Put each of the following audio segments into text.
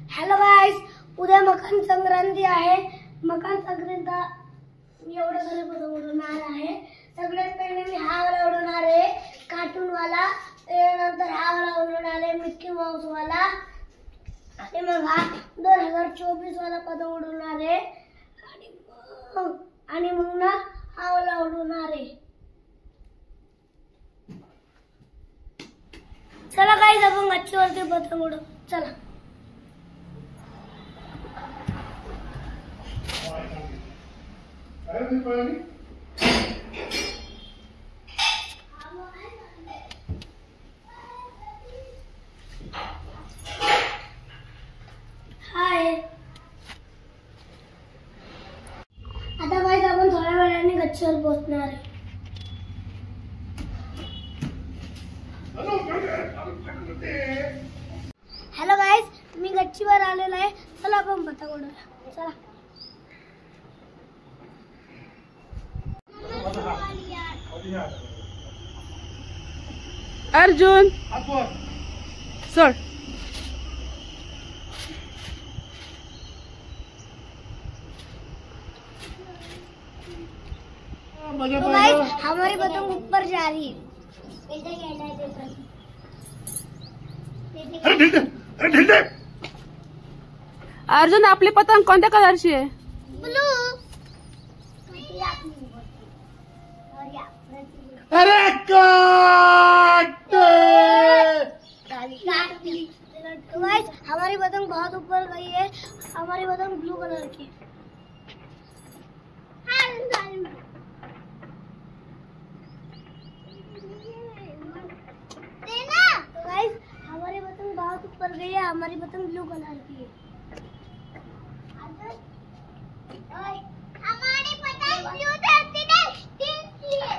Hello guys, उद्या मकर संक्रांती आहे। मकर संक्रांत एवढं सगळे पतंग उडवणार आहे। सगळ्यात पहिले मी हा वाला उडवणार आहे, कार्टून वाला। त्यानंतर हा वाला उडवणार आहे, मिकी माऊस वाला। आणि मग हा 2024 वाला पतंग उडवणार आहे। आणि मग ना हा वाला उडवणार आहे। चला गाइस, आपण गच्चीवरती पतंग उडवू। चला हाय। आता गाइस, आपण थोड्या वेळाने गच्चीवर पोहोचणार आहे। हॅलो गाइस, मी गच्चीवर आलेलो आहे। चला आपण पतंग उडवूया। चला अर्जुन सर, तो गाइस, हमारी पतंग ऊपर जा रही है। अर्जुन, आपली पतंग कोणत्या कलरची आहे? ब्लू। अरे तो गाइस, हमारी पतंग बहुत ऊपर गई है। हमारी पतंग ब्लू कलर की है। तो गाइस, हमारी पतंग बहुत ऊपर गई है। हमारी पतंग ब्लू कलर की है। हमारी पतंग ब्लू धरती ने स्टिंग की है।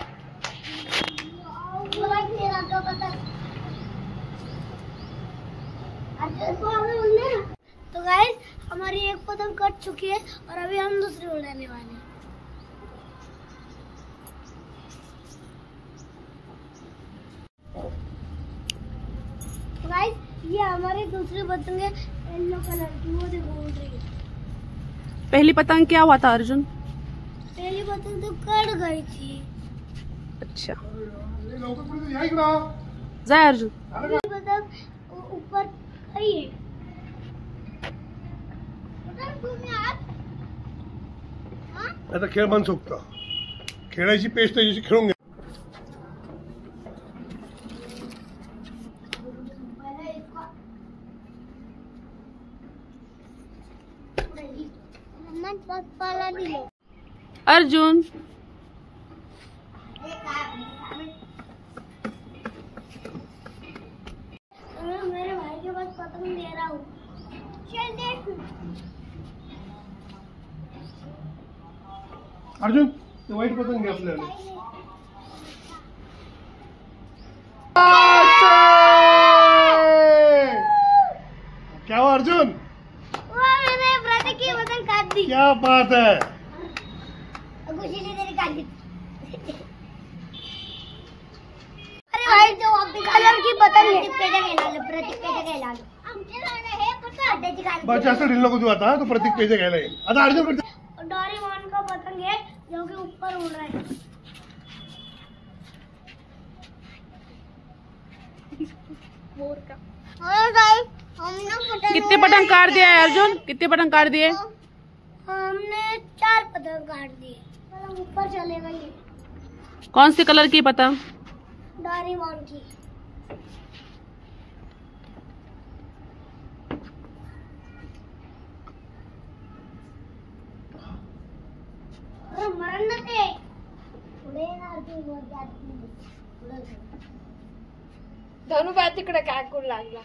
तो गाइस, हमारी एक पतंग कट चुकी है और अभी हम दूसरी उड़ाने वाले हैं। तो गाइस, ये हमारी दूसरी पतंग है, येलो कलर की। वो देखो उड़ रही है। पहली पतंग क्या हुआ था अर्जुन? पहली पतंग तो कट गई थी। अच्छा, जाए अर्जुन। पहली पतंग ऊपर गई है। आता खेळ मनसोक्त खेळायची पेस्ट त्याची खेळून घे। अर्जुन, मेरे भाई के पास पतंग दे रहा हूँ। चल देख। अर्जुन, ते वाईट पतंग घे आपल्याला। क्या हुआ अर्जुन? मैंने प्रतीक की पतंग काट दी। क्या बात है। खुशी ने तेरी काट दी। अरे भाई, जो आपकी कलर की पतंग है। प्रतीक पे घ्यायला आलो। बस जास्त ढील नको देऊ आता। तो प्रतीक पेज घ्यायला येईल आता। अर्जुन कडे डोरेमोन का पतंग है जो कि ऊपर उड़ रहा है। कितने पतंग काट दिया है अर्जुन? कितने पतंग काट दिए? हमने 4 पतंग काट दिए। पतंग ऊपर चले गई। कौन सी कलर की पतंग? डोरेमोन की। मरण न ते पुढे येणार तू वर जात नाही। धनु बा तिकडे काय करू लागला।